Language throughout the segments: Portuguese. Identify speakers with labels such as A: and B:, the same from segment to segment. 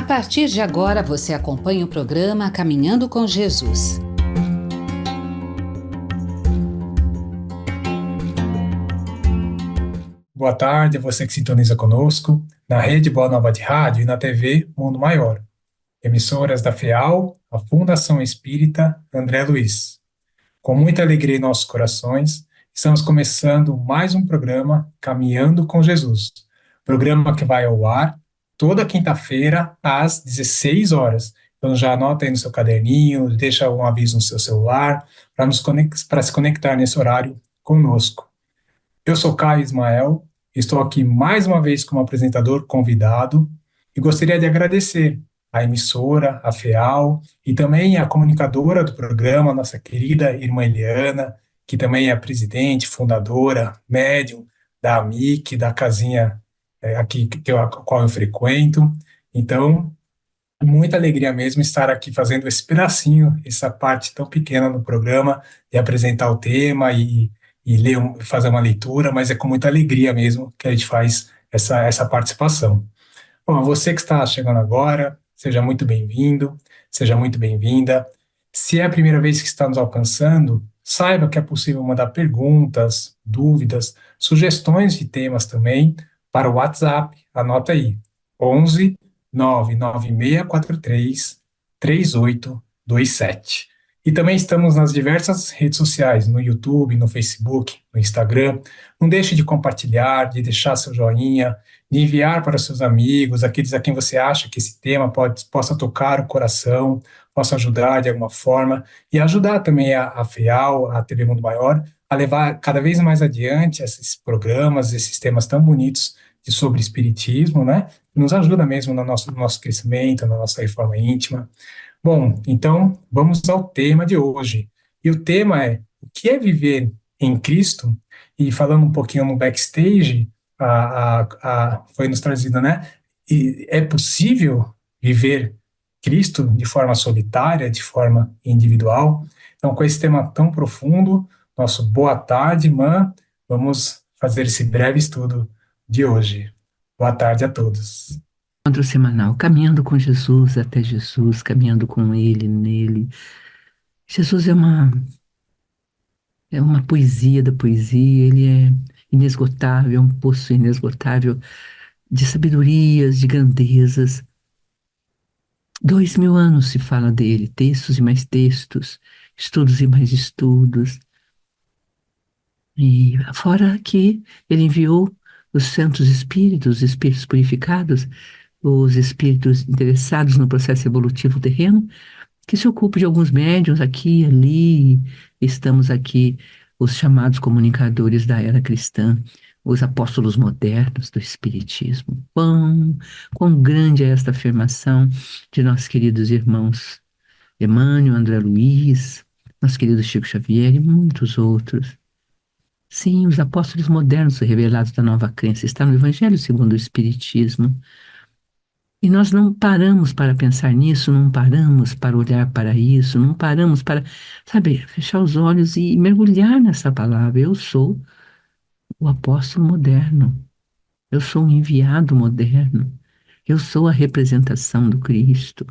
A: partir de agora, você acompanha o programa Caminhando com Jesus.
B: Boa tarde a você que sintoniza conosco na Rede Boa Nova de Rádio e na TV Mundo Maior. Emissoras da FEAL, a Fundação Espírita André Luiz. Com muita alegria em nossos corações, estamos começando mais um programa Caminhando com Jesus. Programa que vai ao ar toda quinta-feira às 16 horas. Então já anota aí no seu caderninho, deixa um aviso no seu celular para se conectar nesse horário conosco. Eu sou Caio Ismael, estou aqui mais uma vez como apresentador convidado e gostaria de agradecer à emissora, a FEAL e também à comunicadora do programa, nossa querida irmã Eliana, que também é a presidente, fundadora, médium da AMIC, da casinha aqui a qual eu frequento. Então, muita alegria mesmo estar aqui fazendo esse pedacinho, essa parte tão pequena no programa, de apresentar o tema e fazer uma leitura, mas é com muita alegria mesmo que a gente faz essa participação. Bom, você que está chegando agora, seja muito bem-vindo, seja muito bem-vinda. Se é a primeira vez que está nos alcançando, saiba que é possível mandar perguntas, dúvidas, sugestões de temas também para o WhatsApp, anota aí, 11 99643 3827. E também estamos nas diversas redes sociais, no YouTube, no Facebook, no Instagram. Não deixe de compartilhar, de deixar seu joinha, de enviar para seus amigos, aqueles a quem você acha que esse tema possa tocar o coração, possa ajudar de alguma forma, e ajudar também a FEAL, a TV Mundo Maior, a levar cada vez mais adiante esses programas, esses temas tão bonitos sobre espiritismo, né? Nos ajuda mesmo no nosso crescimento, na nossa reforma íntima. Bom, então vamos ao tema de hoje. E o tema é: o que é viver em Cristo? E falando um pouquinho no backstage, foi nos trazido, né? E é possível viver Cristo de forma solitária, de forma individual? Então, com esse tema tão profundo, nosso boa tarde, irmã, vamos fazer esse breve estudo de hoje. Boa tarde a todos.
C: Encontro semanal, caminhando com Jesus até Jesus, caminhando com Ele, nele. Jesus é uma poesia da poesia, Ele é inesgotável, é um poço inesgotável de sabedorias, de grandezas. 2000 anos se fala dele, textos e mais textos, estudos e mais estudos. E fora que Ele enviou os santos espíritos, os espíritos purificados, os espíritos interessados no processo evolutivo terreno, que se ocupam de alguns médiuns aqui e ali. Estamos aqui, os chamados comunicadores da era cristã, os apóstolos modernos do Espiritismo. Quão grande é esta afirmação de nossos queridos irmãos Emmanuel, André Luiz, nosso querido Chico Xavier e muitos outros. Sim, os apóstolos modernos revelados da nova crença está no Evangelho segundo o Espiritismo. E nós não paramos para pensar nisso, não paramos para olhar para isso, não paramos para, sabe, fechar os olhos e mergulhar nessa palavra. Eu sou o apóstolo moderno, eu sou o enviado moderno, eu sou a representação do Cristo.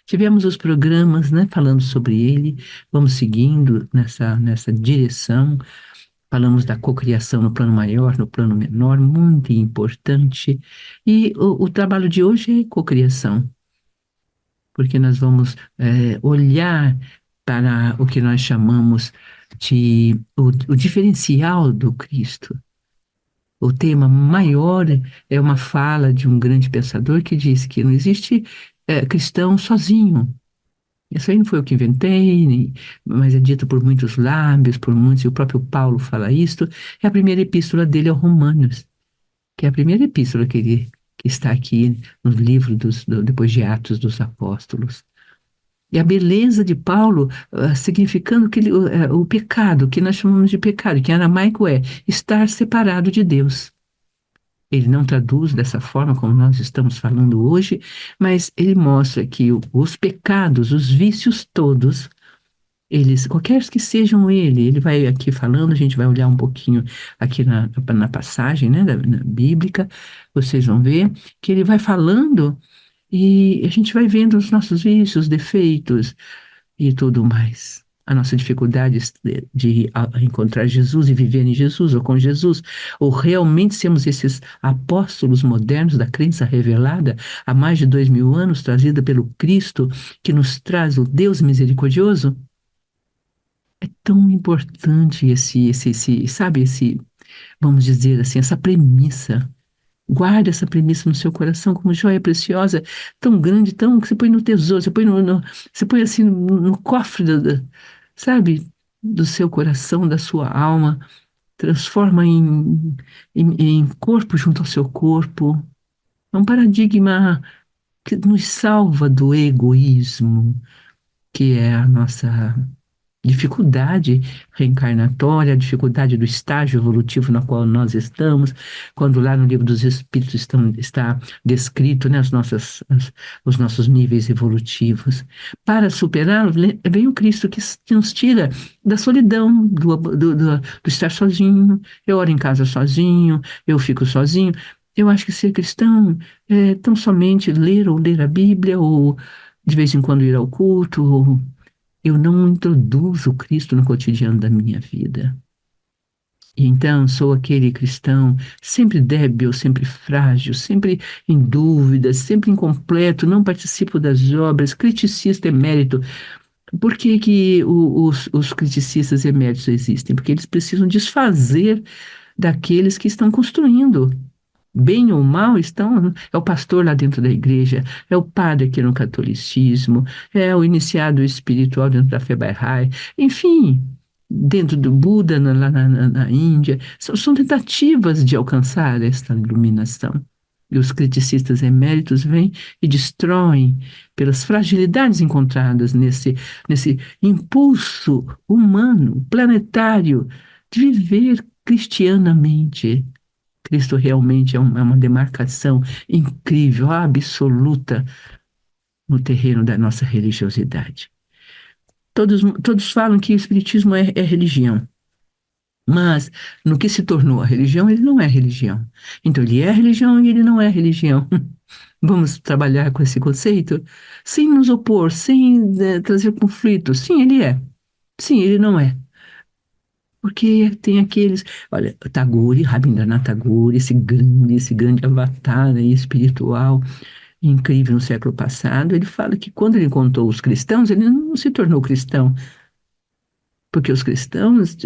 C: Tivemos os programas, né, falando sobre ele, vamos seguindo nessa direção. Falamos da cocriação no plano maior, no plano menor, muito importante. E o trabalho de hoje é cocriação, porque nós vamos olhar para o que nós chamamos de o diferencial do Cristo. O tema maior é uma fala de um grande pensador que diz que não existe cristão sozinho. Isso aí não foi eu que inventei, mas é dito por muitos lábios, por muitos, e o próprio Paulo fala isto. É a primeira epístola dele aos Romanos, que é a primeira epístola que está aqui no livro depois de Atos dos Apóstolos. E a beleza de Paulo, significando que o pecado, que nós chamamos de pecado, que em aramaico é estar separado de Deus. Ele não traduz dessa forma como nós estamos falando hoje, mas ele mostra que os pecados, os vícios todos, eles, qualquer que sejam ele vai aqui falando, a gente vai olhar um pouquinho aqui na passagem, né, bíblica, vocês vão ver que ele vai falando E a gente vai vendo os nossos vícios, defeitos e tudo mais. A nossa dificuldade de encontrar Jesus e viver em Jesus ou com Jesus, ou realmente sermos esses apóstolos modernos da crença revelada há mais de 2000 anos, trazida pelo Cristo, que nos traz o Deus misericordioso. É tão importante sabe, vamos dizer assim, essa premissa. Guarde essa premissa no seu coração como joia preciosa, tão grande, tão que você põe no tesouro, você põe você põe assim no cofre, sabe, do seu coração, da sua alma, transforma em corpo junto ao seu corpo. É um paradigma que nos salva do egoísmo, que é a nossa dificuldade reencarnatória, a dificuldade do estágio evolutivo no qual nós estamos, quando lá no livro dos Espíritos está descrito, né, os nossos níveis evolutivos. Para superá-los, vem o Cristo que nos tira da solidão, do estar sozinho. Eu oro em casa sozinho, eu fico sozinho. Eu acho que ser cristão é tão somente ler a Bíblia, ou de vez em quando ir ao culto. Eu não introduzo Cristo no cotidiano da minha vida. E então sou aquele cristão sempre débil, sempre frágil, sempre em dúvida, sempre incompleto, não participo das obras, criticista emérito. Por que que os criticistas eméritos existem? Porque eles precisam desfazer daqueles que estão construindo. Bem ou mal, é o pastor lá dentro da igreja, é o padre aqui no catolicismo, é o iniciado espiritual dentro da fé Bahá'í, enfim, dentro do Buda, lá na Índia. São tentativas de alcançar esta iluminação. E os criticistas eméritos vêm e destroem pelas fragilidades encontradas nesse impulso humano, planetário, de viver cristianamente. Cristo realmente é uma demarcação incrível, absoluta no terreno da nossa religiosidade. Todos falam que o Espiritismo é religião, mas no que se tornou a religião, ele não é religião. Então, ele é religião e ele não é religião. Vamos trabalhar com esse conceito? Sem nos opor, sem trazer conflitos. Sim, ele é. Sim, ele não é. Porque tem aqueles, olha, Tagore, Rabindranath Tagore, esse grande avatar aí espiritual, incrível no século passado, ele fala que quando ele encontrou os cristãos, ele não se tornou cristão, porque os cristãos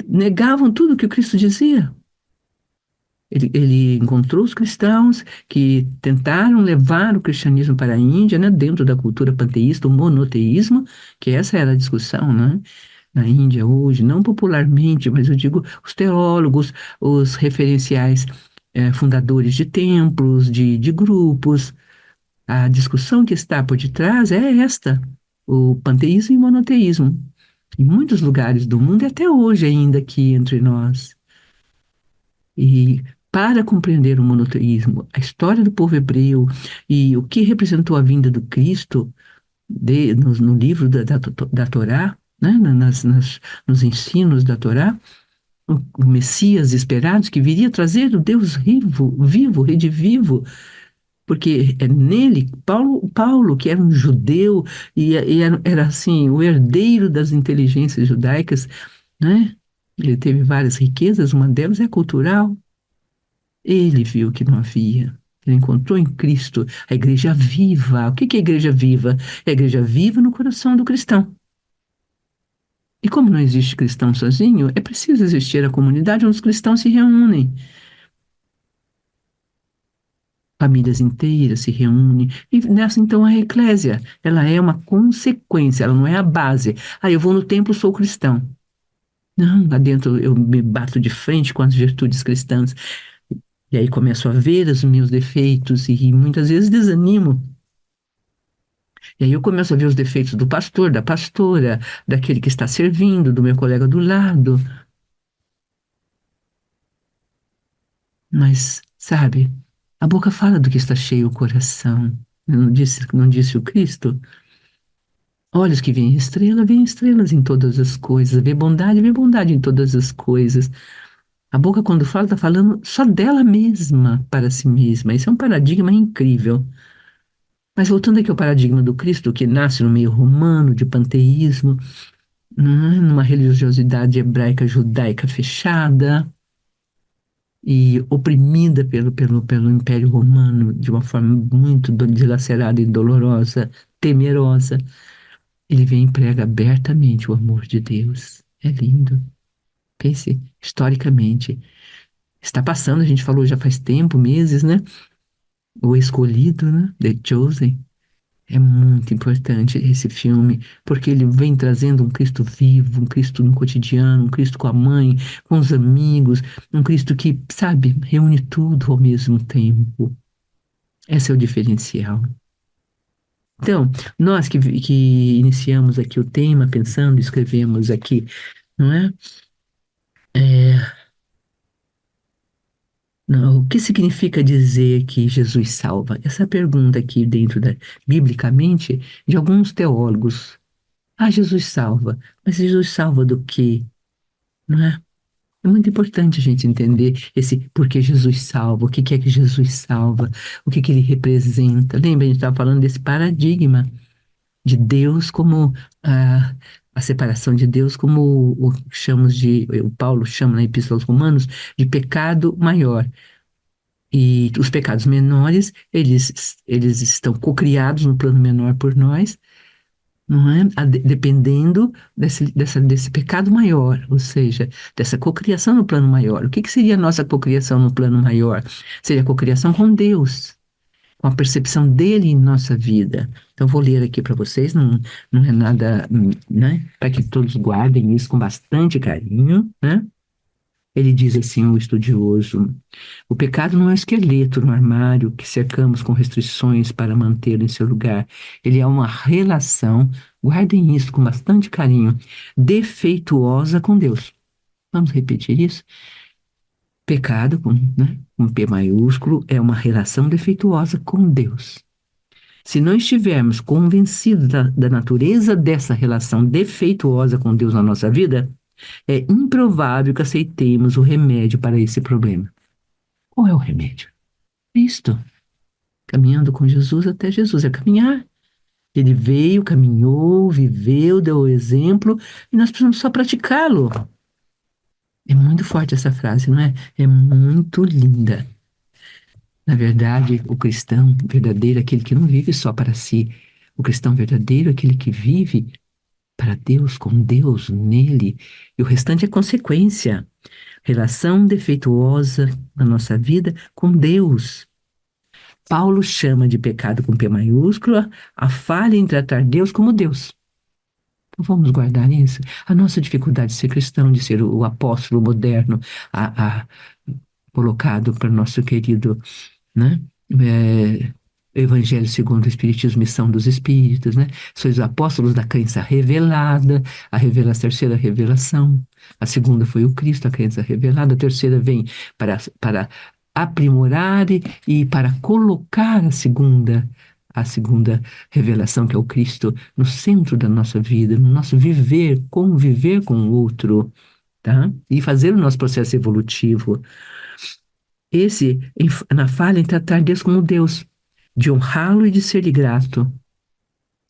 C: negavam tudo que o Cristo dizia. Ele encontrou os cristãos que tentaram levar o cristianismo para a Índia, né, dentro da cultura panteísta, o monoteísmo, que essa era a discussão, né? Na Índia hoje, não popularmente, mas eu digo os teólogos, os referenciais fundadores de templos, de grupos, a discussão que está por detrás é esta, o panteísmo e o monoteísmo, em muitos lugares do mundo e até hoje ainda aqui entre nós. E para compreender o monoteísmo, a história do povo hebreu e o que representou a vinda do Cristo no livro da Torá, né, nos ensinos da Torá, o Messias esperado que viria trazer o Deus vivo, redivivo, porque é nele, Paulo, que era um judeu e era assim, o herdeiro das inteligências judaicas, né? Ele teve várias riquezas, uma delas é cultural. Ele viu que não havia. Ele encontrou em Cristo a igreja viva. O que é a igreja viva? É a igreja viva no coração do cristão. E como não existe cristão sozinho, é preciso existir a comunidade onde os cristãos se reúnem. Famílias inteiras se reúnem. E nessa, então, a eclésia, ela é uma consequência, ela não é a base. Ah, eu vou no templo, sou cristão. Não, lá dentro eu me bato de frente com as virtudes cristãs. E aí começo a ver os meus defeitos e muitas vezes desanimo. E aí eu começo a ver os defeitos do pastor, da pastora, daquele que está servindo, do meu colega do lado. Mas, sabe, a boca fala do que está cheio o coração. Não disse o Cristo? Olhos que veem estrelas em todas as coisas. Vê bondade em todas as coisas. A boca, quando fala, está falando só dela mesma para si mesma. Isso é um paradigma incrível. Mas voltando aqui ao paradigma do Cristo, que nasce no meio romano, de panteísmo, numa religiosidade hebraica judaica fechada e oprimida pelo Império Romano de uma forma muito dilacerada e dolorosa, temerosa, ele vem e prega abertamente o amor de Deus. É lindo. Pense, historicamente. Está passando, a gente falou já faz tempo, meses, né? O Escolhido, né? The Chosen. É muito importante esse filme, porque ele vem trazendo um Cristo vivo, um Cristo no cotidiano, um Cristo com a mãe, com os amigos, um Cristo que, sabe, reúne tudo ao mesmo tempo. Esse é o diferencial. Então, nós que iniciamos aqui o tema, pensando, escrevemos aqui, não é? Não, o que significa dizer que Jesus salva? Essa pergunta aqui dentro biblicamente, de alguns teólogos. Ah, Jesus salva. Mas Jesus salva do quê? Não é? É muito importante a gente entender esse por que Jesus salva, o que que é que Jesus salva, o que que ele representa. Lembra, a gente estava falando desse paradigma de Deus como a separação de Deus como chamamos o Paulo chama na Epístola aos Romanos de pecado maior. E os pecados menores, eles estão cocriados no plano menor por nós, não é? Dependendo desse pecado maior, ou seja, dessa cocriação no plano maior. O que que seria a nossa cocriação no plano maior? Seria a cocriação com Deus, com a percepção dele em nossa vida. Então, vou ler aqui para vocês, não é nada, né? Para que todos guardem isso com bastante carinho, né? Ele diz assim, o estudioso: o pecado não é um esqueleto no armário que cercamos com restrições para mantê-lo em seu lugar. Ele é uma relação, guardem isso com bastante carinho, defeituosa com Deus. Vamos repetir isso? Pecado, com P maiúsculo, é uma relação defeituosa com Deus. Se não estivermos convencidos da natureza dessa relação defeituosa com Deus na nossa vida, é improvável que aceitemos o remédio para esse problema. Qual é o remédio? Cristo. Caminhando com Jesus até Jesus. É caminhar. Ele veio, caminhou, viveu, deu o exemplo e nós precisamos só praticá-lo. É muito forte essa frase, não é? É muito linda. Na verdade, o cristão verdadeiro é aquele que não vive só para si. O cristão verdadeiro é aquele que vive para Deus, com Deus, nele. E o restante é consequência. Relação defeituosa na nossa vida com Deus. Paulo chama de pecado com P maiúscula a falha em tratar Deus como Deus. Então vamos guardar isso. A nossa dificuldade de ser cristão, de ser o apóstolo moderno, colocado para o nosso querido, né? Evangelho segundo o Espiritismo, missão dos Espíritos, né? Sois os apóstolos da crença revelada, a terceira revelação. A segunda foi o Cristo, a crença revelada. A terceira vem para aprimorar e para colocar a segunda revelação, que é o Cristo, no centro da nossa vida, no nosso viver, conviver com o outro, tá? E fazer o nosso processo evolutivo. Na falha em tratar Deus como Deus, de honrá-lo e de ser-lhe grato.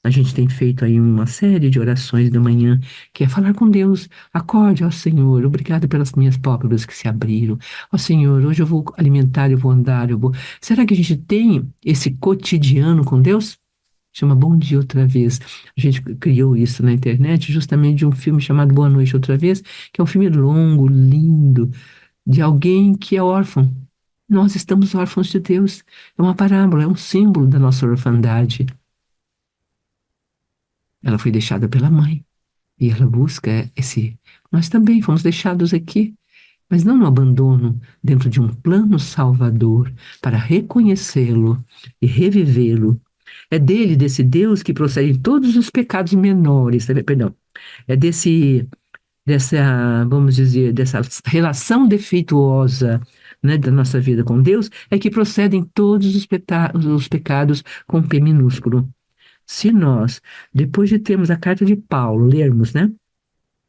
C: A gente tem feito aí uma série de orações da manhã, que é falar com Deus. Acorde, ó Senhor, obrigado pelas minhas pálpebras que se abriram. Ó Senhor, hoje eu vou alimentar, eu vou andar, eu vou... Será que a gente tem esse cotidiano com Deus? Chama Bom Dia Outra Vez. A gente criou isso na internet, justamente de um filme chamado Boa Noite Outra Vez, que é um filme longo, lindo, de alguém que é órfão. Nós estamos órfãos de Deus. É uma parábola, é um símbolo da nossa orfandade. Ela foi deixada pela mãe. E ela busca esse... Nós também fomos deixados aqui, mas não no abandono, dentro de um plano salvador, para reconhecê-lo e revivê-lo. É desse Deus que procedem todos os pecados menores, perdão. É vamos dizer, dessa relação defeituosa, né, da nossa vida com Deus, é que procedem todos os pecados com P minúsculo. Se nós, depois de termos a carta de Paulo, lermos, né,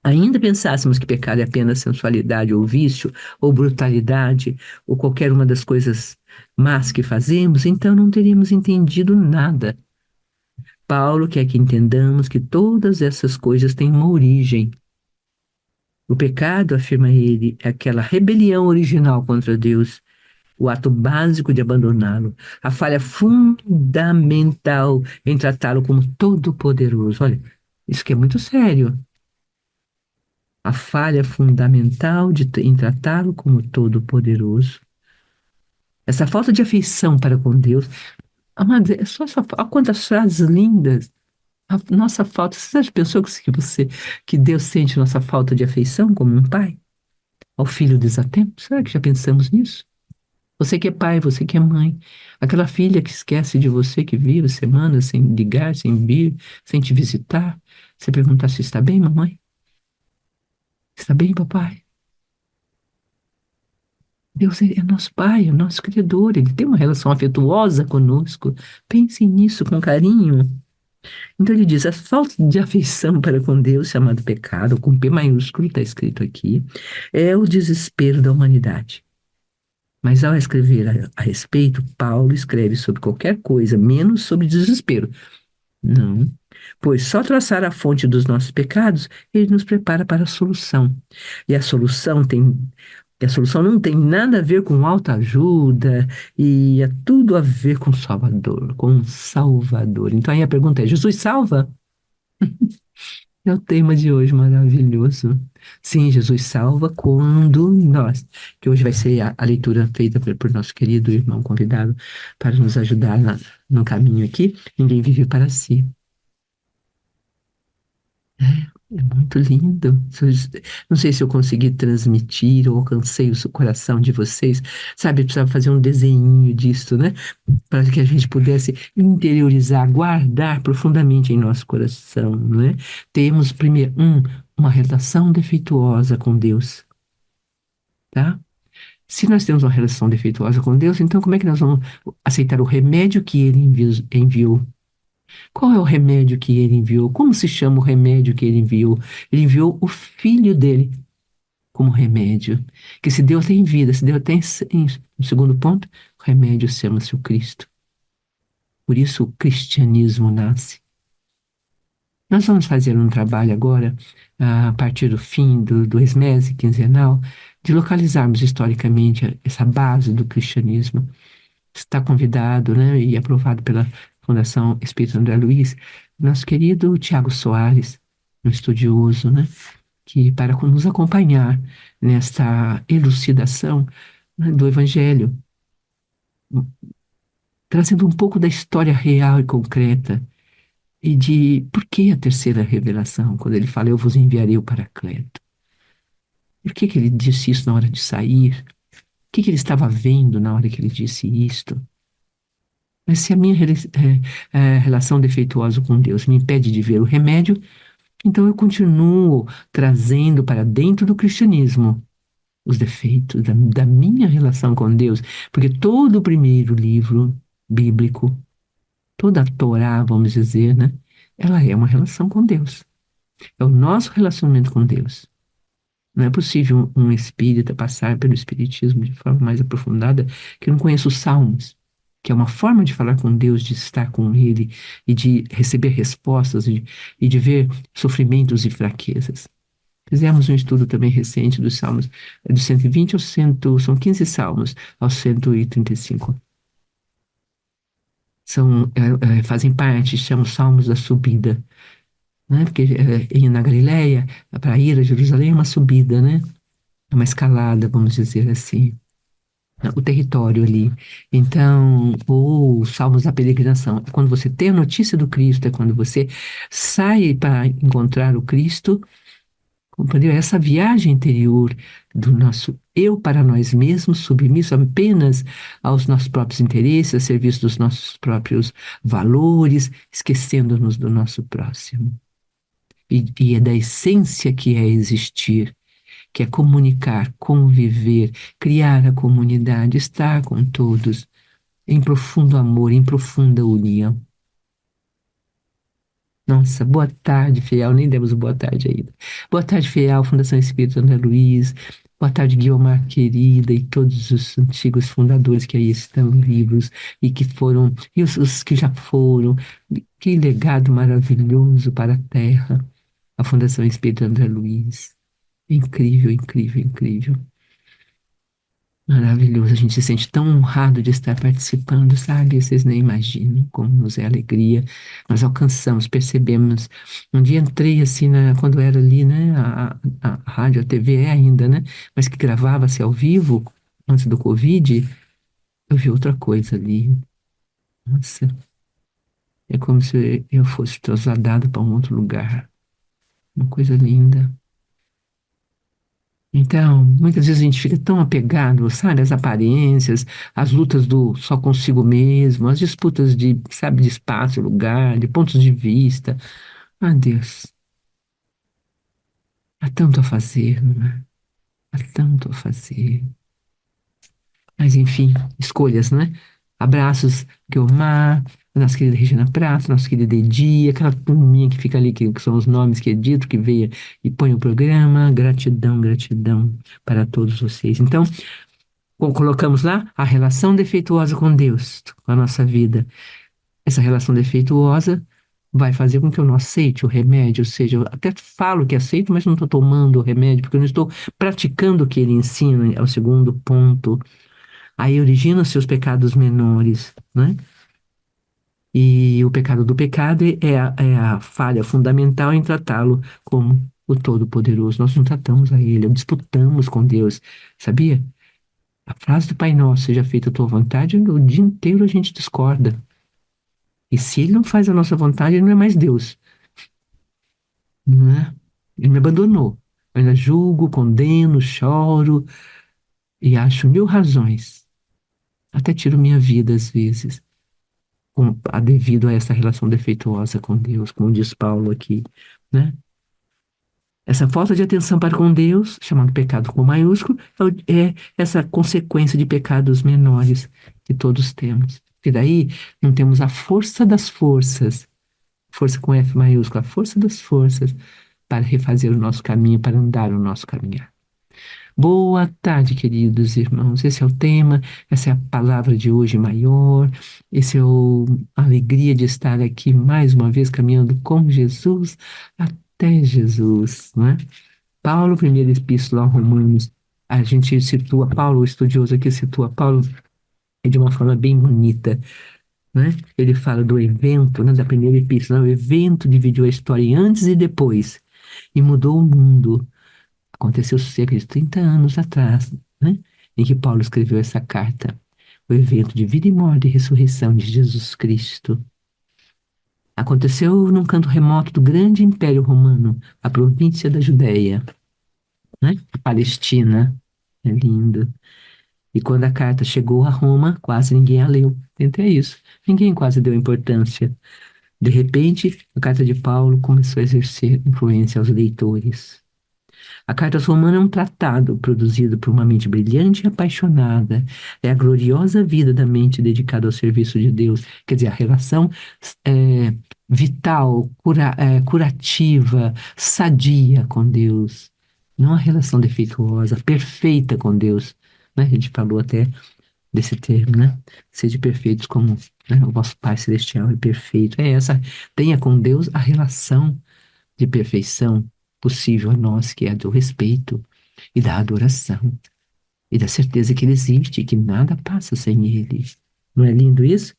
C: ainda pensássemos que pecado é apenas sensualidade ou vício, ou brutalidade, ou qualquer uma das coisas más que fazemos, então não teríamos entendido nada. Paulo quer que entendamos que todas essas coisas têm uma origem. O pecado, afirma ele, é aquela rebelião original contra Deus, o ato básico de abandoná-lo, a falha fundamental em tratá-lo como todo-poderoso. Olha, isso que é muito sério. A falha fundamental em tratá-lo como todo-poderoso. Essa falta de afeição para com Deus. Amado, é só essa, olha quantas frases lindas. A nossa falta. Você já pensou que Deus sente nossa falta de afeição como um pai ao filho desatento? Será que já pensamos nisso? Você que é pai, você que é mãe, aquela filha que esquece de você, que vive semanas sem ligar, sem vir, sem te visitar. Você perguntar se está bem, mamãe? Está bem, papai? Deus é nosso pai, é nosso criador, ele tem uma relação afetuosa conosco. Pense nisso com carinho. Então ele diz: a falta de afeição para com Deus, chamado pecado, com P maiúsculo, está escrito aqui, é o desespero da humanidade. Mas ao escrever a respeito, Paulo escreve sobre qualquer coisa, menos sobre desespero. Não, pois só traçar a fonte dos nossos pecados, ele nos prepara para a solução. E a solução não tem nada a ver com autoajuda e é tudo a ver com Salvador, com um Salvador. Então aí a pergunta é: Jesus salva? É o tema de hoje, maravilhoso. Sim, Jesus salva quando nós, que hoje vai ser a leitura feita por nosso querido irmão convidado para nos ajudar no caminho aqui. Ninguém vive para si. É muito lindo. Não sei se eu consegui transmitir ou alcancei o coração de vocês. Sabe, eu precisava fazer um desenho disso, né? Para que a gente pudesse interiorizar, guardar profundamente em nosso coração, né? Temos, primeiro, uma relação defeituosa com Deus, tá? Se nós temos uma relação defeituosa com Deus, então como é que nós vamos aceitar o remédio que Ele enviou? Qual é o remédio que Ele enviou? Como se chama o remédio que Ele enviou? Ele enviou o Filho dele como remédio. Que se Deus tem vida, se Deus tem... No segundo ponto, o remédio chama-se o Cristo. Por isso o cristianismo nasce. Nós vamos fazer um trabalho agora, a partir do fim do Esmese quinzenal, de localizarmos historicamente essa base do cristianismo. Está convidado, né, e aprovado pela Fundação Espírito André Luiz, nosso querido Tiago Soares, um estudioso, né, que para nos acompanhar nesta elucidação, né, do Evangelho, trazendo um pouco da história real e concreta e de por que a terceira revelação, quando ele fala: eu vos enviarei o Paracleto. Por que ele disse isso na hora de sair? O que ele estava vendo na hora que ele disse isto? Mas se a minha relação defeituosa com Deus me impede de ver o remédio, então eu continuo trazendo para dentro do cristianismo os defeitos da minha relação com Deus, porque todo o primeiro livro bíblico, toda a Torá, vamos dizer, né? Ela é uma relação com Deus. É o nosso relacionamento com Deus. Não é possível um espírita passar pelo espiritismo de forma mais aprofundada que não conheça os salmos, que é uma forma de falar com Deus, de estar com Ele e de receber respostas e de ver sofrimentos e fraquezas. Fizemos um estudo também recente dos salmos, do 120 ao 100, são 15 salmos, aos 135. Fazem parte, chamam salmos da subida, né? Porque ir na Galileia, para ir a Jerusalém é uma subida, né? É uma escalada, vamos dizer assim, o território ali. Então, ou salmos da peregrinação, é quando você tem a notícia do Cristo, é quando você sai para encontrar o Cristo, compreendeu? Essa viagem interior do nosso eu para nós mesmos, submisso apenas aos nossos próprios interesses, a serviço dos nossos próprios valores, esquecendo-nos do nosso próximo. E é da essência que é existir, que é comunicar, conviver, criar a comunidade, estar com todos, em profundo amor, em profunda união. Nossa, boa tarde, Fiel. Nem demos boa tarde ainda. Boa tarde, Fiel, Fundação Espírito André Luiz. Boa tarde, Guiomar querida, e todos os antigos fundadores que aí estão vivos e que foram, e os que já foram. Que legado maravilhoso para a Terra, a Fundação Espírito André Luiz. Incrível, incrível, incrível. Maravilhoso. A gente se sente tão honrado de estar participando, sabe? Vocês nem imaginam como nos é alegria. Nós alcançamos, percebemos. Um dia entrei assim, quando era ali, né? A rádio, a TV é ainda, né? Mas que gravava-se ao vivo, antes do Covid, eu vi outra coisa ali. Nossa, é como se eu fosse trasladado para um outro lugar. Uma coisa linda. Então, muitas vezes a gente fica tão apegado, sabe, às aparências, às lutas do só consigo mesmo, às disputas de, sabe, de espaço, lugar, de pontos de vista. Ah, Deus, há tanto a fazer, não é? Há tanto a fazer. Mas, enfim, escolhas, né? Abraços, Guiomar, a nossa querida Regina Prato, nosso querido Edi, aquela turminha que fica ali, que são os nomes que edito, que veio e põe o programa. Gratidão, gratidão para todos vocês. Então, colocamos lá a relação defeituosa com Deus, com a nossa vida. Essa relação defeituosa vai fazer com que eu não aceite o remédio, ou seja, eu até falo que aceito, mas não estou tomando o remédio, porque eu não estou praticando o que ele ensina, é o segundo ponto. Aí origina os seus pecados menores, né? E o pecado do pecado é a falha fundamental em tratá-lo como o Todo-Poderoso. Nós não tratamos a Ele, disputamos com Deus, sabia? A frase do Pai Nosso, seja feita a tua vontade, o dia inteiro a gente discorda. E se ele não faz a nossa vontade, ele não é mais Deus, não é? Ele me abandonou. Eu ainda julgo, condeno, choro e acho mil razões. Até tiro minha vida às vezes, devido a essa relação defeituosa com Deus, como diz Paulo aqui, né? Essa falta de atenção para com Deus, chamado pecado com maiúsculo, é essa consequência de pecados menores que todos temos. E daí não temos a força das forças, força com F maiúsculo, a força das forças para refazer o nosso caminho, para andar o nosso caminhar. Boa tarde, queridos irmãos. Esse é o tema, essa é a palavra de hoje maior. Esse é a alegria de estar aqui mais uma vez caminhando com Jesus até Jesus, né? Paulo, primeira epístola aos Romanos, a gente situa Paulo, o estudioso aqui situa Paulo de uma forma bem bonita, né? Ele fala do evento, né, da primeira epístola. O evento dividiu a história em antes e depois e mudou o mundo. Aconteceu cerca de 30 anos atrás, né, em que Paulo escreveu essa carta. O evento de vida e morte e ressurreição de Jesus Cristo. Aconteceu num canto remoto do grande Império Romano, a província da Judéia, né? A Palestina. É lindo. E quando a carta chegou a Roma, quase ninguém a leu. Até isso. Ninguém quase deu importância. De repente, a carta de Paulo começou a exercer influência aos leitores. A Carta aos Romanos é um tratado produzido por uma mente brilhante e apaixonada. É a gloriosa vida da mente dedicada ao serviço de Deus. Quer dizer, a relação é, vital, curativa, sadia com Deus. Não a relação defeituosa, perfeita com Deus. Né? A gente falou até desse termo, né? Sede perfeitos como, né, o vosso Pai Celestial é perfeito. É essa, tenha com Deus a relação de perfeição possível a nós, que é a do respeito e da adoração e da certeza que ele existe e que nada passa sem ele. Não é lindo isso?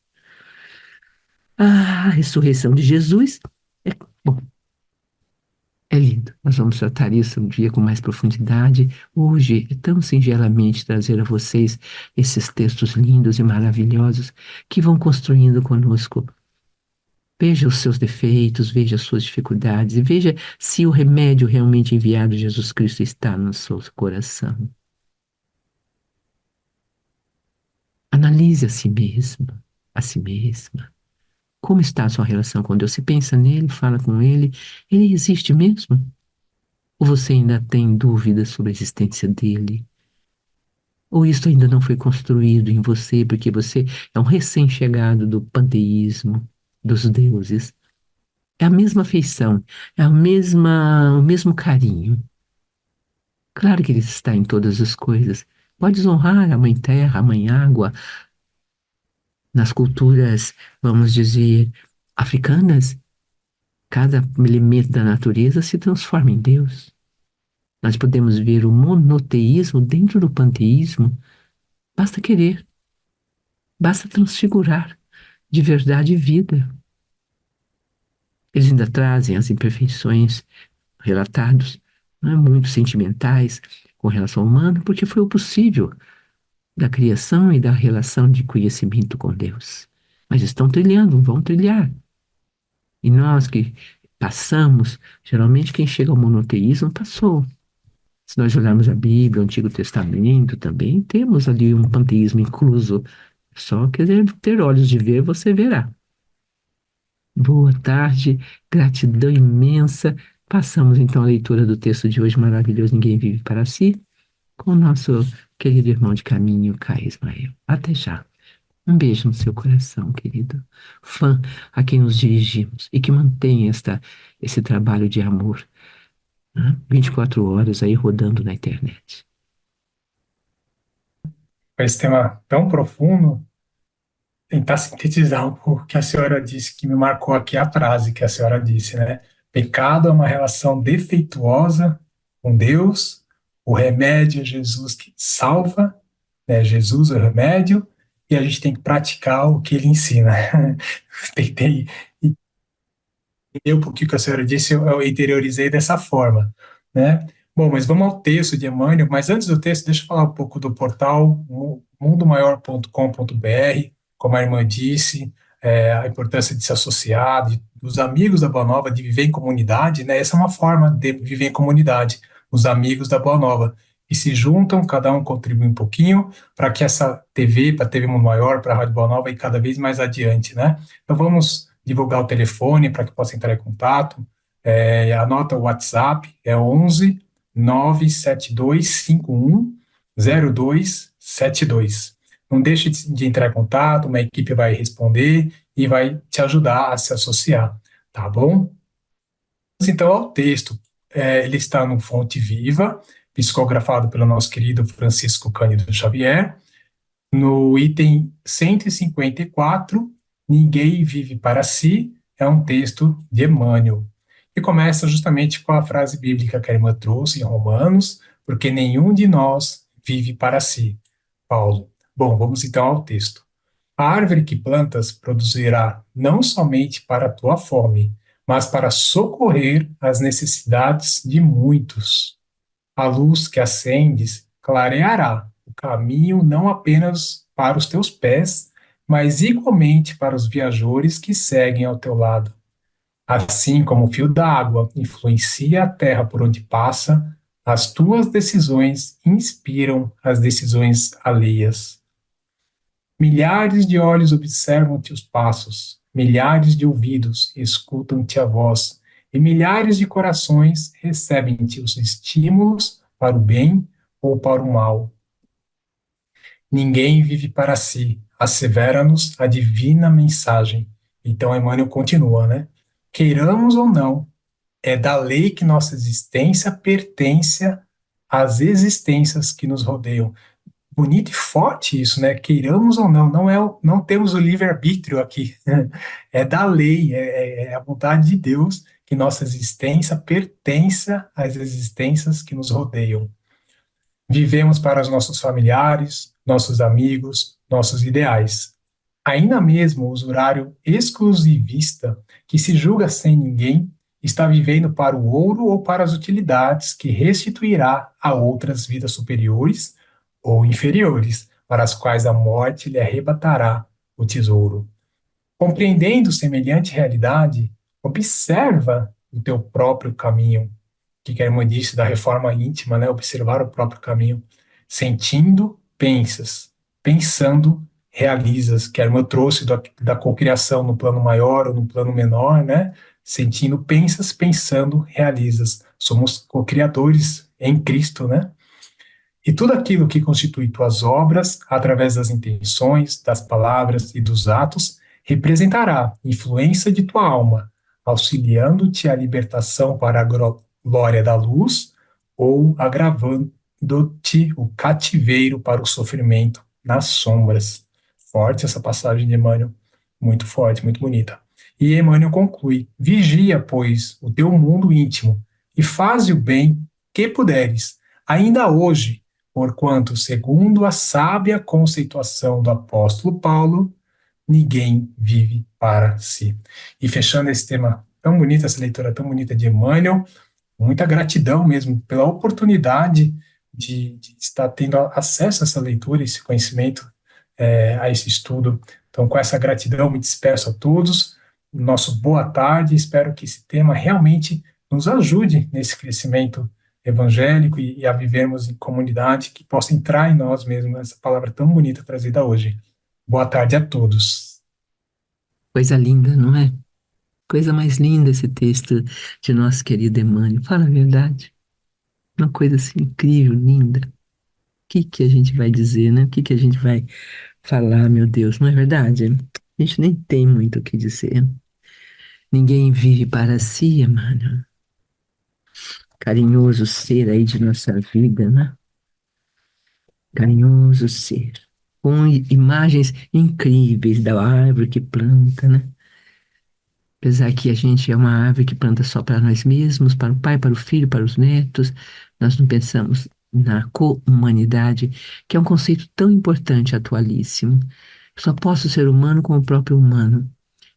C: Ah, a ressurreição de Jesus é, bom, é lindo. Nós vamos tratar isso um dia com mais profundidade. Hoje é tão singelamente trazer a vocês esses textos lindos e maravilhosos que vão construindo conosco. Veja os seus defeitos, veja as suas dificuldades e veja se o remédio realmente enviado de Jesus Cristo está no seu coração. Analise a si mesmo, a si mesma. Como está a sua relação com Deus? Você pensa nele, fala com ele existe mesmo? Ou você ainda tem dúvidas sobre a existência dele? Ou isso ainda não foi construído em você porque você é um recém-chegado do panteísmo, dos deuses? É a mesma afeição, é o mesmo carinho. Claro que Ele está em todas as coisas. Podes honrar a Mãe Terra, a Mãe Água. Nas culturas, vamos dizer, africanas, cada elemento da natureza se transforma em Deus. Nós podemos ver o monoteísmo dentro do panteísmo. Basta querer, basta transfigurar de verdade e vida. Eles ainda trazem as imperfeições relatados, não é, muito sentimentais com relação ao humano, porque foi o possível da criação e da relação de conhecimento com Deus. Mas estão trilhando, vão trilhar. E nós que passamos, geralmente quem chega ao monoteísmo passou. Se nós olharmos a Bíblia, o Antigo Testamento também, temos ali um panteísmo incluso. Só querer ter olhos de ver, você verá. Boa tarde, gratidão imensa. Passamos então a leitura do texto de hoje, maravilhoso, Ninguém Vive para Si, com o nosso querido irmão de caminho, Caio Ismael. Até já. Um beijo no seu coração, querido. Fã a quem nos dirigimos e que mantém esse trabalho de amor, né? 24 horas aí rodando na internet.
B: Com esse tema tão profundo, tentar sintetizar um pouco o que a senhora disse, que me marcou aqui a frase que a senhora disse, né? Pecado é uma relação defeituosa com Deus, o remédio é Jesus que salva, né? Jesus é o remédio, e a gente tem que praticar o que ele ensina. Tentei entender um pouquinho o que a senhora disse, eu interiorizei dessa forma, né? Bom, mas vamos ao texto de Emmanuel, mas antes do texto, deixa eu falar um pouco do portal mundomaior.com.br, como a irmã disse, a importância de se associar, dos amigos da Boa Nova, de viver em comunidade, né? Essa é uma forma de viver em comunidade, os amigos da Boa Nova, que se juntam, cada um contribui um pouquinho, para que essa TV, para a TV Mundo Maior, para a Rádio Boa Nova, e cada vez mais adiante, né? Então vamos divulgar o telefone para que possa entrar em contato. Anota o WhatsApp, é 11 97251 0272. Não deixe de entrar em contato, uma equipe vai responder e vai te ajudar a se associar, tá bom? Então, ao texto, ele está no Fonte Viva, psicografado pelo nosso querido Francisco Cândido Xavier, no item 154, Ninguém Vive para Si, é um texto de Emmanuel. E começa justamente com a frase bíblica que a irmã trouxe em Romanos, porque nenhum de nós vive para si. Paulo. Bom, vamos então ao texto. A árvore que plantas produzirá não somente para a tua fome, mas para socorrer as necessidades de muitos. A luz que acendes clareará o caminho não apenas para os teus pés, mas igualmente para os viajores que seguem ao teu lado. Assim como o fio d'água influencia a terra por onde passa, as tuas decisões inspiram as decisões alheias. Milhares de olhos observam teus passos, milhares de ouvidos escutam-te a voz, e milhares de corações recebem teus estímulos para o bem ou para o mal. Ninguém vive para si, assevera-nos a divina mensagem. Então Emmanuel continua, né? Queiramos ou não, é da lei que nossa existência pertence às existências que nos rodeiam. Bonito e forte isso, né? Queiramos ou não, não temos o livre-arbítrio aqui. É da lei, é a vontade de Deus que nossa existência pertence às existências que nos rodeiam. Vivemos para os nossos familiares, nossos amigos, nossos ideais. Ainda mesmo o usurário exclusivista, que se julga sem ninguém, está vivendo para o ouro ou para as utilidades que restituirá a outras vidas superiores ou inferiores, para as quais a morte lhe arrebatará o tesouro. Compreendendo semelhante realidade, observa o teu próprio caminho, que a irmã disse da reforma íntima, né? Observar o próprio caminho. Sentindo, pensas. Pensando, realizas, que a irmã trouxe da cocriação no plano maior ou no plano menor, né? Sentindo, pensas, pensando, realizas. Somos cocriadores em Cristo, né? E tudo aquilo que constitui tuas obras, através das intenções, das palavras e dos atos, representará influência de tua alma, auxiliando-te à libertação para a glória da luz, ou agravando-te o cativeiro para o sofrimento nas sombras. Forte essa passagem de Emmanuel, muito forte, muito bonita. E Emmanuel conclui: vigia, pois, o teu mundo íntimo e faze o bem que puderes, ainda hoje, porquanto, segundo a sábia conceituação do apóstolo Paulo, ninguém vive para si. E fechando esse tema tão bonito, essa leitura tão bonita de Emmanuel, muita gratidão mesmo pela oportunidade de estar tendo acesso a essa leitura, esse conhecimento, a esse estudo. Então, com essa gratidão, me despeço a todos. Nosso boa tarde. Espero que esse tema realmente nos ajude nesse crescimento evangélico e a vivermos em comunidade, que possa entrar em nós mesmos essa palavra tão bonita trazida hoje. Boa tarde a todos.
C: Coisa linda, não é? Coisa mais linda esse texto de nosso querido Emmanuel. Fala a verdade. Uma coisa assim incrível, linda. O que que a gente vai dizer, né? O que que a gente vai falar, meu Deus, não é verdade? A gente nem tem muito o que dizer. Ninguém vive para si, Emmanuel. Carinhoso ser aí de nossa vida, né? Carinhoso ser. Com imagens incríveis da árvore que planta, né? Apesar que a gente é uma árvore que planta só para nós mesmos, para o pai, para o filho, para os netos, nós não pensamos na co-humanidade, que é um conceito tão importante, atualíssimo. Eu só posso ser humano com o próprio humano.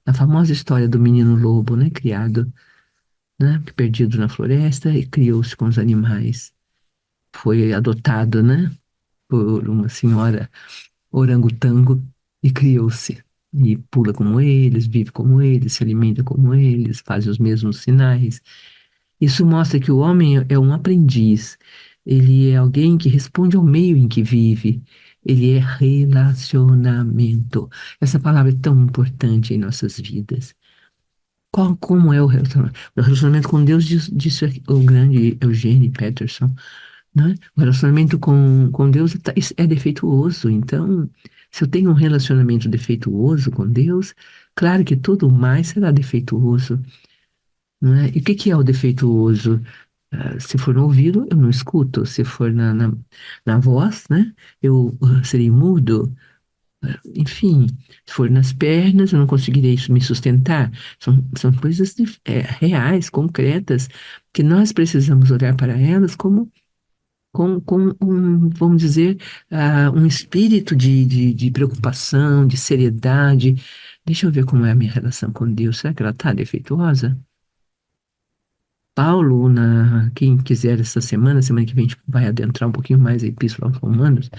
C: A famosa história do menino lobo, né, criado, né, perdido na floresta e criou-se com os animais. Foi adotado, né, por uma senhora orangotango e criou-se. E pula como eles, vive como eles, se alimenta como eles, faz os mesmos sinais. Isso mostra que o homem é um aprendiz. Ele é alguém que responde ao meio em que vive. Ele é relacionamento. Essa palavra é tão importante em nossas vidas. Como é o relacionamento? O relacionamento com Deus, disse o grande Eugene Peterson, né? O relacionamento com Deus é defeituoso. Então, se eu tenho um relacionamento defeituoso com Deus, claro que tudo mais será defeituoso, né? E o que que é o defeituoso? Se for no ouvido, eu não escuto. Se for na voz, né? Eu serei mudo. Enfim, se for nas pernas, eu não conseguirei me sustentar. São coisas reais, concretas, que nós precisamos olhar para elas como com um, vamos dizer, um espírito de preocupação, de seriedade. Deixa eu ver como é a minha relação com Deus. Será que ela está defeituosa? Paulo, quem quiser essa semana que vem a gente vai adentrar um pouquinho mais a Epístola aos Romanos.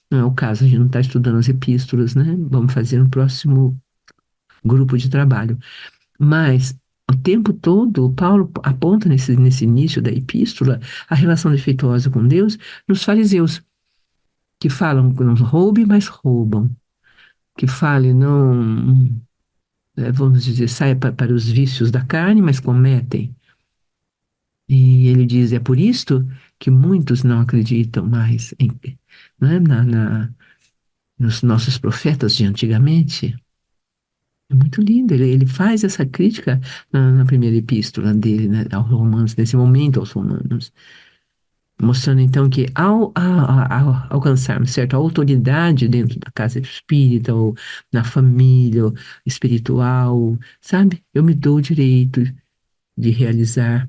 C: Não é o caso, a gente não está estudando as epístolas, né? Vamos fazer no próximo grupo de trabalho. Mas o tempo todo, Paulo aponta nesse início da epístola a relação defeituosa com Deus nos fariseus, que falam que não roube, mas roubam. Que fale, não, vamos dizer, saia para os vícios da carne, mas cometem. E ele diz, é por isto que muitos não acreditam mais né, nos nossos profetas de antigamente. É muito lindo, ele faz essa crítica na primeira epístola dele, né, aos Romanos, nesse momento aos Romanos, mostrando então que ao alcançarmos certa autoridade dentro da casa espírita ou na família ou espiritual, sabe, eu me dou o direito de realizar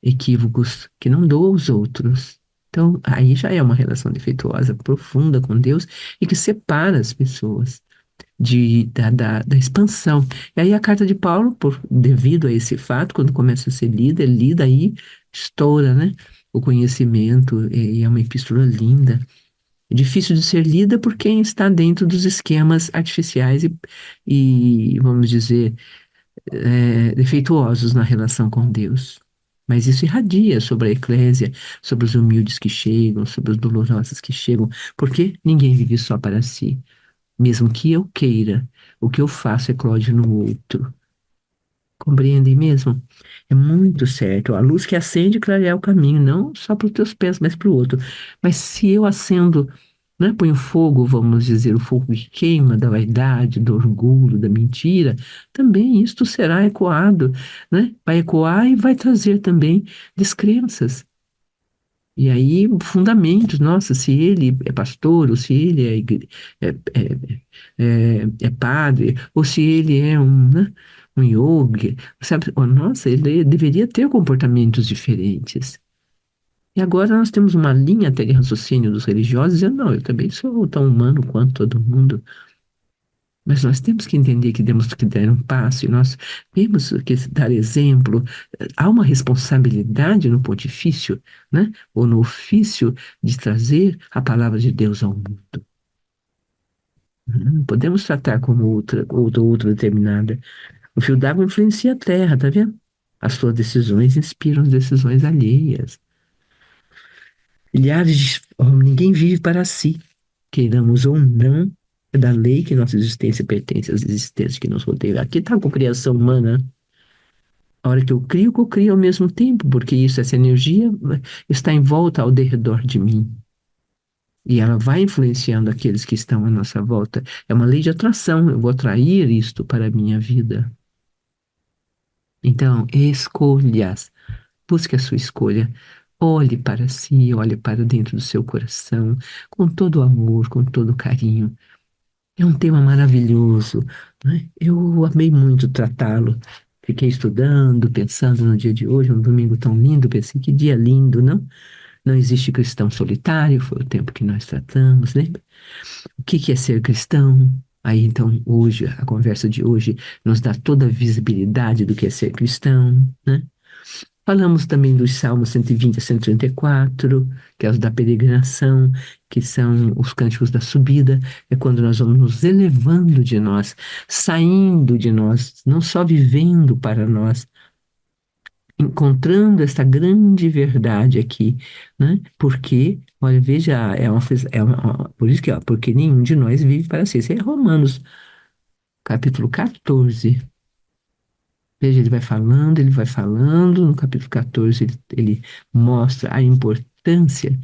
C: equívocos que não dou aos outros. Então, aí já é uma relação defeituosa, profunda com Deus e que separa as pessoas da expansão. E aí a carta de Paulo, devido a esse fato, quando começa a ser lida, é lida aí, estoura, né? O conhecimento, e é uma epístola linda. É difícil de ser lida por quem está dentro dos esquemas artificiais e vamos dizer, defeituosos na relação com Deus. Mas isso irradia sobre a eclésia, sobre os humildes que chegam, sobre os dolorosos que chegam, porque ninguém vive só para si. Mesmo que eu queira, o que eu faço eclode no outro. Compreendem mesmo? É muito certo. A luz que acende clareia o caminho, não só para os teus pés, mas para o outro. Mas se eu acendo, né, ponho fogo, vamos dizer, o fogo que queima da vaidade, do orgulho, da mentira, também isto será ecoado, né? Vai ecoar e vai trazer também descrenças. E aí, fundamentos, nossa, se ele é pastor, ou se ele é, é padre, ou se ele é um, né, um yogi, sabe? Oh, nossa, ele deveria ter comportamentos diferentes. E agora nós temos uma linha até de raciocínio dos religiosos dizendo, não, eu também sou tão humano quanto todo mundo. Mas nós temos que entender que temos que dar um passo e nós temos que dar exemplo. Há uma responsabilidade no pontifício, né? Ou no ofício de trazer a palavra de Deus ao mundo. Não podemos tratar como outra determinada. O fio d'água influencia a terra, tá vendo? As suas decisões inspiram as decisões alheias. Ninguém vive para si, queiramos ou não, é da lei que nossa existência pertence às existências que nos rodeiam. Aqui está com a criação humana. A hora que eu crio ao mesmo tempo, porque essa energia está em volta ao derredor de mim. E ela vai influenciando aqueles que estão à nossa volta. É uma lei de atração. Eu vou atrair isto para a minha vida. Então, escolhas. Busque a sua escolha. Olhe para si, olhe para dentro do seu coração, com todo o amor, com todo o carinho. É um tema maravilhoso, né? Eu amei muito tratá-lo. Fiquei estudando, pensando no dia de hoje, um domingo tão lindo. Pensei, que dia lindo, não? Não existe cristão solitário, foi o tempo que nós tratamos, lembra? O que é ser cristão? Aí então, hoje, a conversa de hoje nos dá toda a visibilidade do que é ser cristão, né? Falamos também dos Salmos 120 a 134, que é os da peregrinação, que são os cânticos da subida, é quando nós vamos nos elevando de nós, saindo de nós, não só vivendo para nós, encontrando esta grande verdade aqui, né? Porque, olha, veja, por isso que, ó, porque nenhum de nós vive para si. Isso é Romanos, capítulo 14. Veja, ele vai falando, no capítulo 14 ele mostra a importância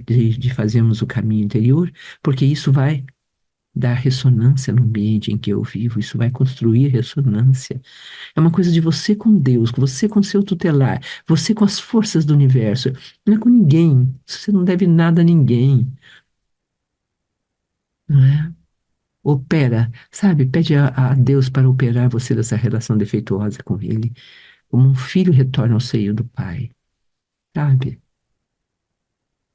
C: de fazermos o caminho interior, porque isso vai dar ressonância no ambiente em que eu vivo, isso vai construir ressonância. É uma coisa de você com Deus, você com seu tutelar, você com as forças do universo, não é com ninguém, você não deve nada a ninguém, não é? Opera, sabe? Pede a Deus para operar você dessa relação defeituosa com Ele. Como um filho retorna ao seio do pai, sabe?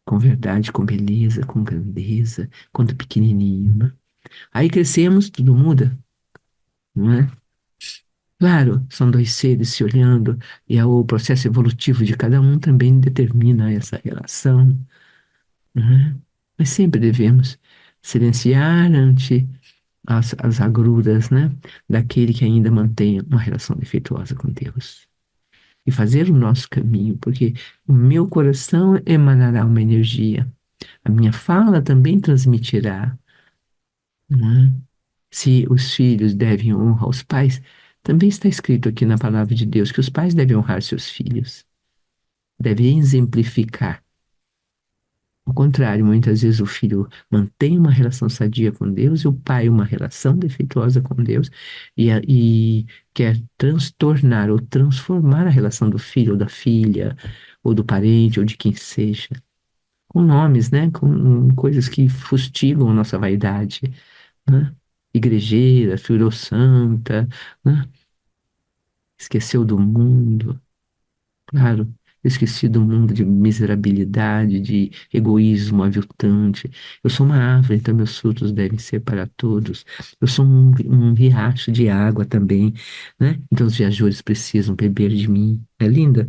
C: Com verdade, com beleza, com grandeza, quando pequenininho, né? Aí crescemos, tudo muda, não é? Claro, são dois seres se olhando e o processo evolutivo de cada um também determina essa relação, não é? Mas sempre devemos silenciar ante as agruras, né? Daquele que ainda mantém uma relação defeituosa com Deus. E fazer o nosso caminho, porque o meu coração emanará uma energia, a minha fala também transmitirá, né? Se os filhos devem honrar aos pais, também está escrito aqui na palavra de Deus que os pais devem honrar seus filhos, devem exemplificar. Ao contrário, muitas vezes o filho mantém uma relação sadia com Deus e o pai uma relação defeituosa com Deus e quer transtornar ou transformar a relação do filho ou da filha, ou do parente, ou de quem seja, com nomes, né? Com coisas que fustigam a nossa vaidade, né? Igrejeira, filho santa, né? Esqueceu do mundo. Claro, eu esqueci do mundo de miserabilidade, de egoísmo aviltante. Eu sou uma árvore, então meus frutos devem ser para todos. Eu sou um riacho de água também, né? Então os viajores precisam beber de mim. É linda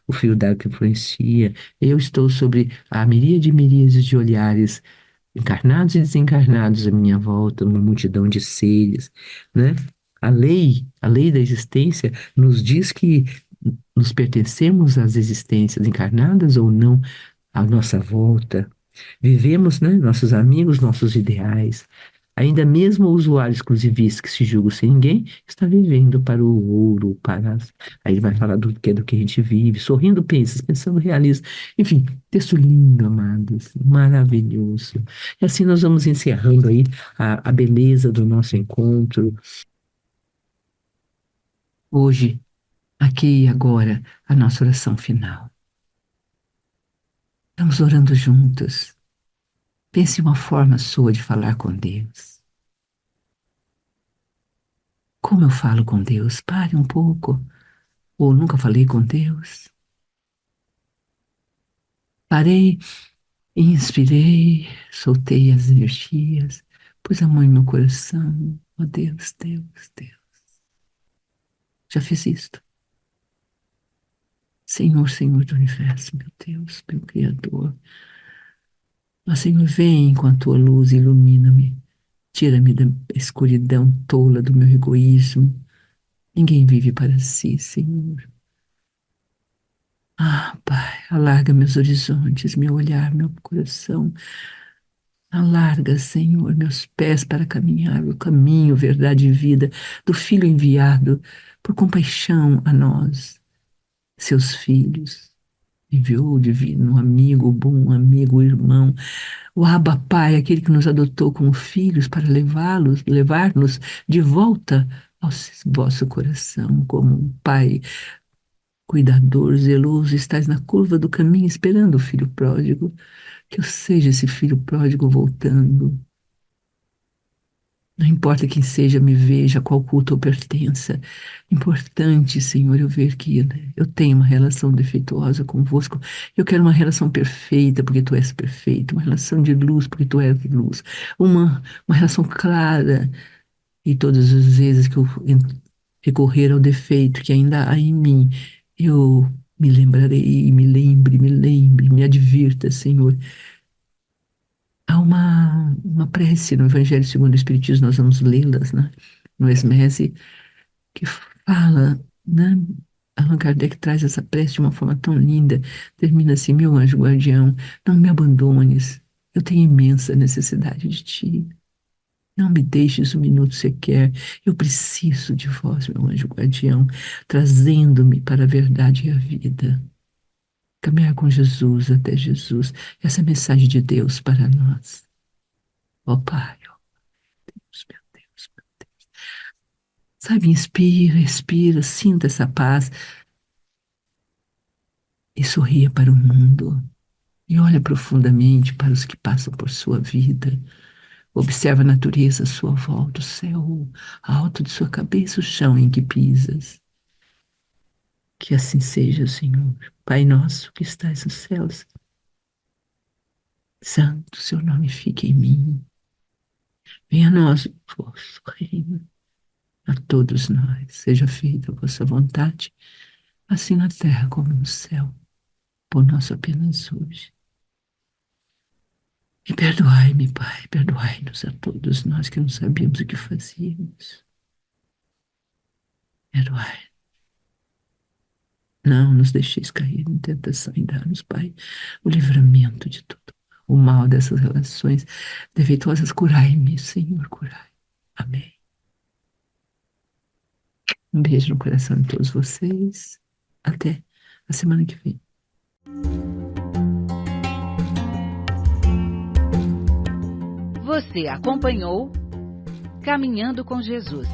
C: o fio d'água que influencia. Eu estou sobre a miríade e miríades de olhares, encarnados e desencarnados à minha volta, uma multidão de seres, né? A lei da existência nos diz que nos pertencemos às existências encarnadas ou não à nossa volta. Vivemos, né, nossos amigos, nossos ideais. Ainda mesmo o usuário exclusivista que se julga sem ninguém está vivendo para o ouro, para Aí ele vai falar do que a gente vive, sorrindo, pensa, pensando realista. Enfim, texto lindo, amados, maravilhoso. E assim nós vamos encerrando aí a beleza do nosso encontro. Hoje, aqui e agora, a nossa oração final. Estamos orando juntos. Pense em uma forma sua de falar com Deus. Como eu falo com Deus? Pare um pouco. Ou nunca falei com Deus? Parei, inspirei, soltei as energias, pus a mão em meu coração. Oh Deus, Deus, Deus. Já fiz isto. Senhor, Senhor do universo, meu Deus, meu Criador. Ó Senhor, vem com a tua luz e ilumina-me. Tira-me da escuridão tola do meu egoísmo. Ninguém vive para si, Senhor. Ah, Pai, alarga meus horizontes, meu olhar, meu coração. Alarga, Senhor, meus pés para caminhar o caminho, verdade e vida do Filho enviado por compaixão a nós, seus filhos. Enviou o divino amigo, o bom amigo, o irmão, o Abba Pai, aquele que nos adotou como filhos para levar-nos de volta ao vosso coração, como um pai cuidador, zeloso, estás na curva do caminho esperando o filho pródigo, que eu seja esse filho pródigo voltando. Não importa quem seja, me veja, qual culto eu pertença. Importante, Senhor, eu ver que eu tenho uma relação defeituosa convosco. Eu quero uma relação perfeita, porque tu és perfeito. Uma relação de luz, porque tu és luz. Uma relação clara. E todas as vezes que eu recorrer ao defeito que ainda há em mim, eu me lembrarei, me lembre, me advirta, Senhor. Há uma prece no Evangelho segundo o Espiritismo, nós vamos lê-las, né? No Esmese, que fala, né? Allan Kardec traz essa prece de uma forma tão linda, termina assim: meu anjo guardião, não me abandones, eu tenho imensa necessidade de ti. Não me deixes um minuto sequer, eu preciso de vós, meu anjo guardião, trazendo-me para a verdade e a vida. Caminhar com Jesus até Jesus, essa é a mensagem de Deus para nós. Ó Pai, ó Deus, meu Deus, meu Deus. Sabe, inspira, expira, sinta essa paz e sorria para o mundo. E olha profundamente para os que passam por sua vida. Observa a natureza à sua volta, o céu alto de sua cabeça, o chão em que pisas. Que assim seja, Senhor. Pai nosso que estás nos céus, santo seu nome fique em mim. Venha a nós o vosso reino. A todos nós, seja feita a vossa vontade, assim na terra como no céu, por nosso apenas hoje. E perdoai-me, Pai, perdoai-nos a todos nós que não sabíamos o que fazíamos. Perdoai. Não nos deixeis cair em tentação e dá-nos, Pai, o livramento de tudo. O mal dessas relações defeituosas, curai-me, Senhor, curai. Amém. Um beijo no coração de todos vocês. Até a semana que vem.
A: Você acompanhou Caminhando com Jesus